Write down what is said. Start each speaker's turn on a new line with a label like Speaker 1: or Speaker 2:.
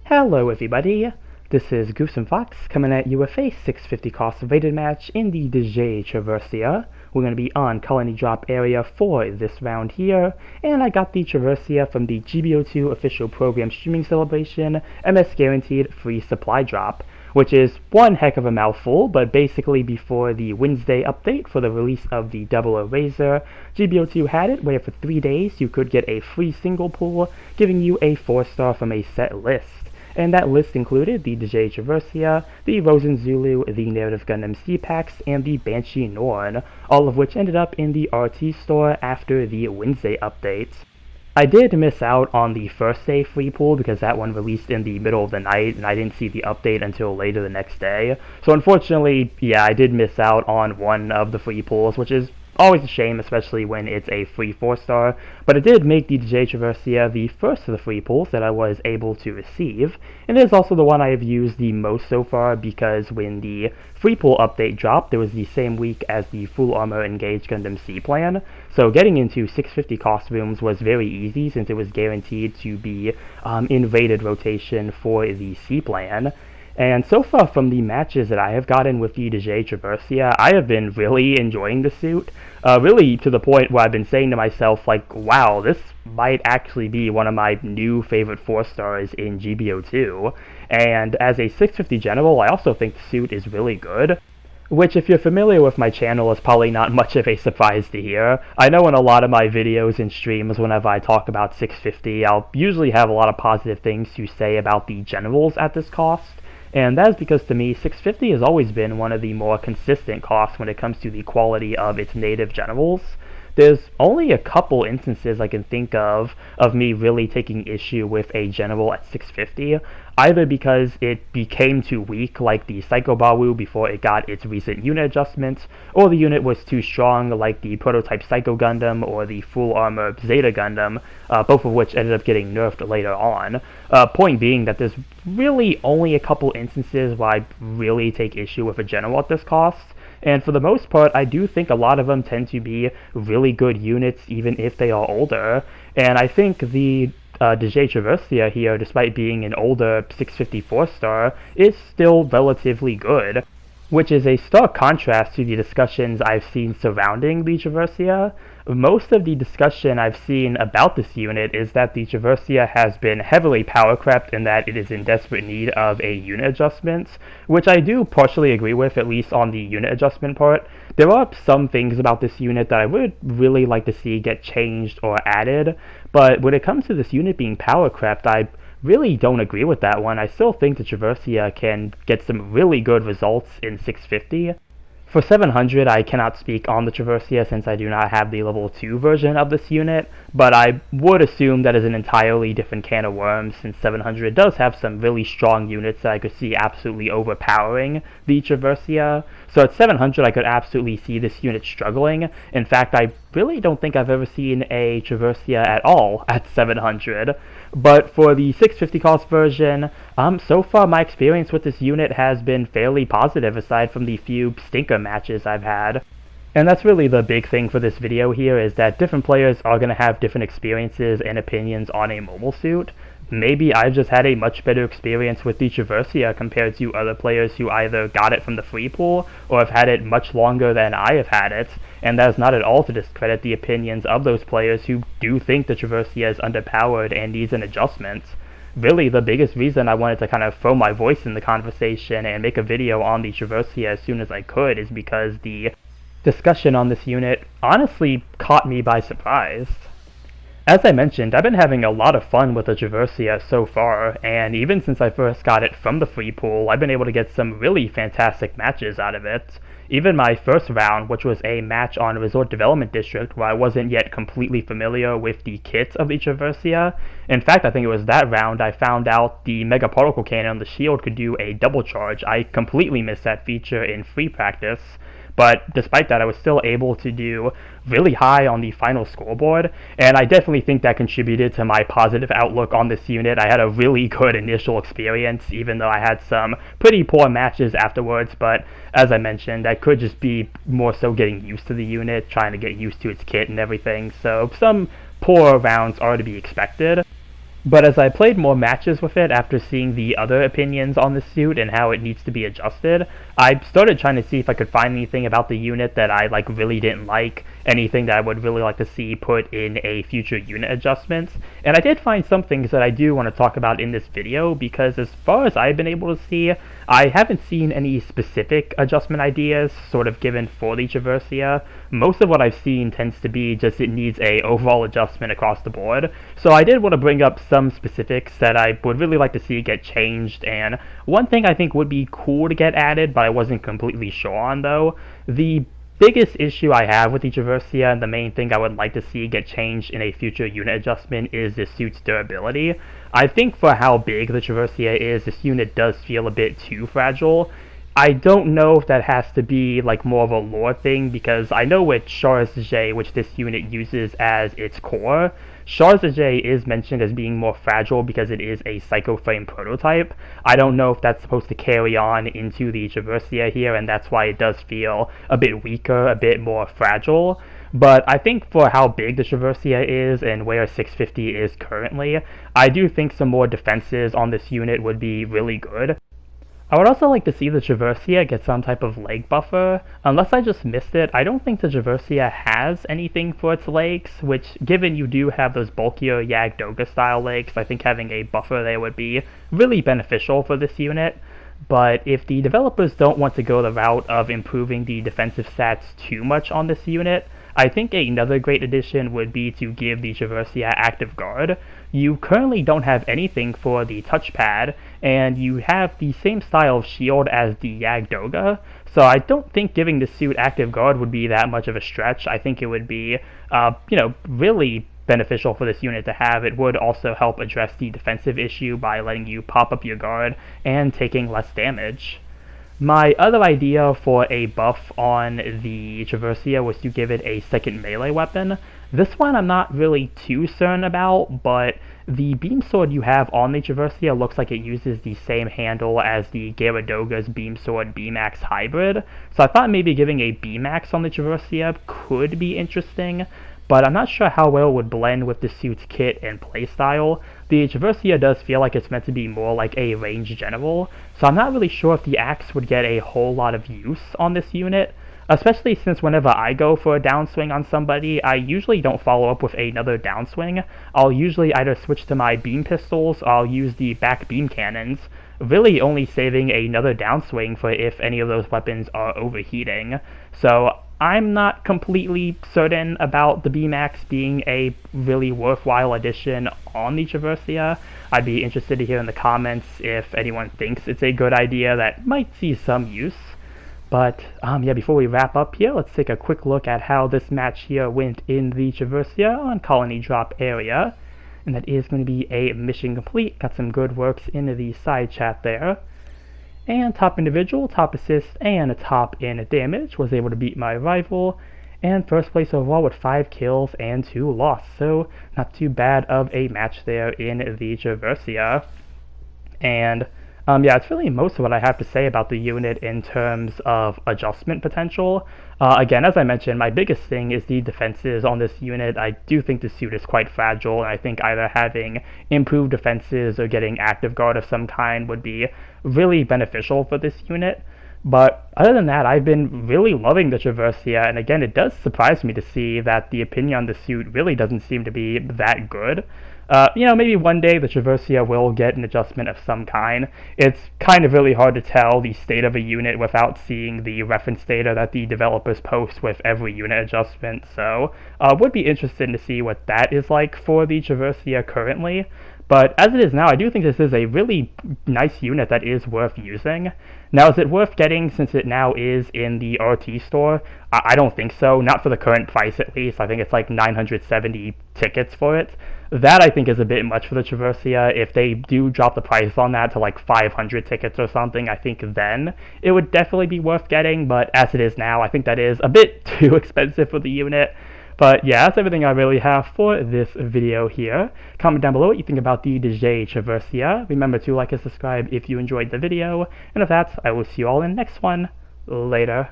Speaker 1: Hello everybody, this is Goose and Fox coming at you with a 650 cost rated match in the Dijeh Traversia. We're going to be on Colony Drop area for this round here, and I got the Traversia from the GBO2 official program streaming celebration MS guaranteed free supply drop, which is one heck of a mouthful, but basically before the Wednesday update for the release of the Double Eraser, GBO2 had it where for 3 days you could get a free single pull, giving you a 4-star from a set list. And that list included the Dijeh Traversia, the Rosen Zulu, the Narrative Gundam C-Packs, and the Banshee Norn, all of which ended up in the RT store after the Wednesday update. I did miss out on the first day free pool because that one released in the middle of the night and I didn't see the update until later the next day. So unfortunately, yeah, I did miss out on one of the free pools, which is always a shame, especially when it's a free 4-star, but it did make the Dijeh Traversia the first of the free pools that I was able to receive, and it is also the one I have used the most so far because when the free pool update dropped, it was the same week as the Full Armor Engaged Gundam C plan, so getting into 650 costumes was very easy since it was guaranteed to be in rated rotation for the C plan. And so far from the matches that I have gotten with the Dijeh Traversia, I have been really enjoying the suit. Really to the point where I've been saying to myself, like, wow, this might actually be one of my new favorite 4-stars in GBO2. And as a 650 general, I also think the suit is really good. Which, if you're familiar with my channel, is probably not much of a surprise to hear. I know in a lot of my videos and streams, whenever I talk about 650, I'll usually have a lot of positive things to say about the generals at this cost. And that is because to me, 650 has always been one of the more consistent costs when it comes to the quality of its native generals. There's only a couple instances I can think of me really taking issue with a general at 650, either because it became too weak, like the Psycho Bawu before it got its recent unit adjustments, or the unit was too strong, like the Prototype Psycho Gundam or the Full Armor Zeta Gundam, both of which ended up getting nerfed later on. Point being that there's really only a couple instances where I really take issue with a general at this cost. And for the most part, I do think a lot of them tend to be really good units, even if they are older. And I think the Dijeh Traversia here, despite being an older 650 4-star, is still relatively good, which is a stark contrast to the discussions I've seen surrounding the Traversia. Most of the discussion I've seen about this unit is that the Traversia has been heavily power crept and that it is in desperate need of a unit adjustment, which I do partially agree with, at least on the unit adjustment part. There are some things about this unit that I would really like to see get changed or added, but when it comes to this unit being power crept, I really don't agree with that one. I still think the Traversia can get some really good results in 650. For 700, I cannot speak on the Traversia since I do not have the level 2 version of this unit, but I would assume that is an entirely different can of worms since 700 does have some really strong units that I could see absolutely overpowering the Traversia. So at 700, I could absolutely see this unit struggling. In fact, I really don't think I've ever seen a Traversia at all at 700. But for the 650 cost version, so far my experience with this unit has been fairly positive aside from the few stinker matches I've had. And that's really the big thing for this video here, is that different players are going to have different experiences and opinions on a mobile suit. Maybe I've just had a much better experience with the Traversia compared to other players who either got it from the free pool or have had it much longer than I have had it, and that is not at all to discredit the opinions of those players who do think the Traversia is underpowered and needs an adjustment. Really, the biggest reason I wanted to kind of throw my voice in the conversation and make a video on the Traversia as soon as I could is because the discussion on this unit honestly caught me by surprise. As I mentioned, I've been having a lot of fun with the Traversia so far, and even since I first got it from the free pool, I've been able to get some really fantastic matches out of it. Even my first round, which was a match on Resort Development District where I wasn't yet completely familiar with the kit of the Traversia. In fact, I think it was that round I found out the Mega Particle Cannon on the shield could do a double charge. I completely missed that feature in free practice. But despite that, I was still able to do really high on the final scoreboard, and I definitely think that contributed to my positive outlook on this unit. I had a really good initial experience, even though I had some pretty poor matches afterwards, but as I mentioned, I could just be more so getting used to the unit, trying to get used to its kit and everything, so some poor rounds are to be expected. But as I played more matches with it after seeing the other opinions on the suit and how it needs to be adjusted, I started trying to see if I could find anything about the unit that I really didn't like, anything that I would really like to see put in a future unit adjustments. And I did find some things that I do want to talk about in this video, because as far as I've been able to see, I haven't seen any specific adjustment ideas sort of given for the Traversia. Most of what I've seen tends to be just it needs a overall adjustment across the board. So I did want to bring up some specifics that I would really like to see get changed, and one thing I think would be cool to get added, but I wasn't completely sure on though, the biggest issue I have with the Traversia, and the main thing I would like to see get changed in a future unit adjustment, is the suit's durability. I think for how big the Traversia is, this unit does feel a bit too fragile. I don't know if that has to be more of a lore thing, because I know with Dijeh, which this unit uses as its core, Dijeh is mentioned as being more fragile because it is a Psycho Frame prototype. I don't know if that's supposed to carry on into the Traversia here, and that's why it does feel a bit weaker, a bit more fragile. But I think for how big the Traversia is and where 650 is currently, I do think some more defenses on this unit would be really good. I would also like to see the Traversia get some type of leg buffer. Unless I just missed it, I don't think the Traversia has anything for its legs, which, given you do have those bulkier Yagdoga style legs, I think having a buffer there would be really beneficial for this unit. But if the developers don't want to go the route of improving the defensive stats too much on this unit, I think another great addition would be to give the Traversia active guard. You currently don't have anything for the touchpad, and you have the same style of shield as the Yagdoga, so I don't think giving the suit active guard would be that much of a stretch. I think it would be, really beneficial for this unit to have. It would also help address the defensive issue by letting you pop up your guard and taking less damage. My other idea for a buff on the Traversia was to give it a second melee weapon. This one I'm not really too certain about, but the beam sword you have on the Traversia looks like it uses the same handle as the Gyaradoga's beam sword B-Max hybrid, so I thought maybe giving a B-Max on the Traversia could be interesting, but I'm not sure how well it would blend with the suit's kit and playstyle. The Traversia does feel like it's meant to be more like a range general, so I'm not really sure if the axe would get a whole lot of use on this unit, especially since whenever I go for a downswing on somebody, I usually don't follow up with another downswing. I'll usually either switch to my beam pistols or I'll use the back beam cannons, really only saving another downswing for if any of those weapons are overheating. So I'm not completely certain about the B-Max being a really worthwhile addition on the Traversia. I'd be interested to hear in the comments if anyone thinks it's a good idea that might see some use. But before we wrap up here, let's take a quick look at how this match here went in the Traversia on Colony Drop area. And that is going to be a mission complete. Got some good works into the side chat there. And top individual, top assist, and a top in damage, was able to beat my rival. And first place overall with 5 kills and 2 losses. So not too bad of a match there in the Traversia. And it's really most of what I have to say about the unit in terms of adjustment potential. Again, as I mentioned, my biggest thing is the defenses on this unit. I do think the suit is quite fragile, and I think either having improved defenses or getting active guard of some kind would be really beneficial for this unit. But other than that, I've been really loving the Traversia, and again, it does surprise me to see that the opinion on the suit really doesn't seem to be that good. Maybe one day the Traversia will get an adjustment of some kind. It's kind of really hard to tell the state of a unit without seeing the reference data that the developers post with every unit adjustment, so would be interested to see what that is like for the Traversia currently. But as it is now, I do think this is a really nice unit that is worth using. Now, is it worth getting since it now is in the RT store? I don't think so, not for the current price at least. I think it's like 970 tickets for it. That I think is a bit much for the Traversia. If they do drop the price on that to like 500 tickets or something, I think then it would definitely be worth getting, but as it is now, I think that is a bit too expensive for the unit. But yeah, that's everything I really have for this video here. Comment down below what you think about the Dijeh Traversia. Remember to like and subscribe if you enjoyed the video. And with that, I will see you all in the next one. Later.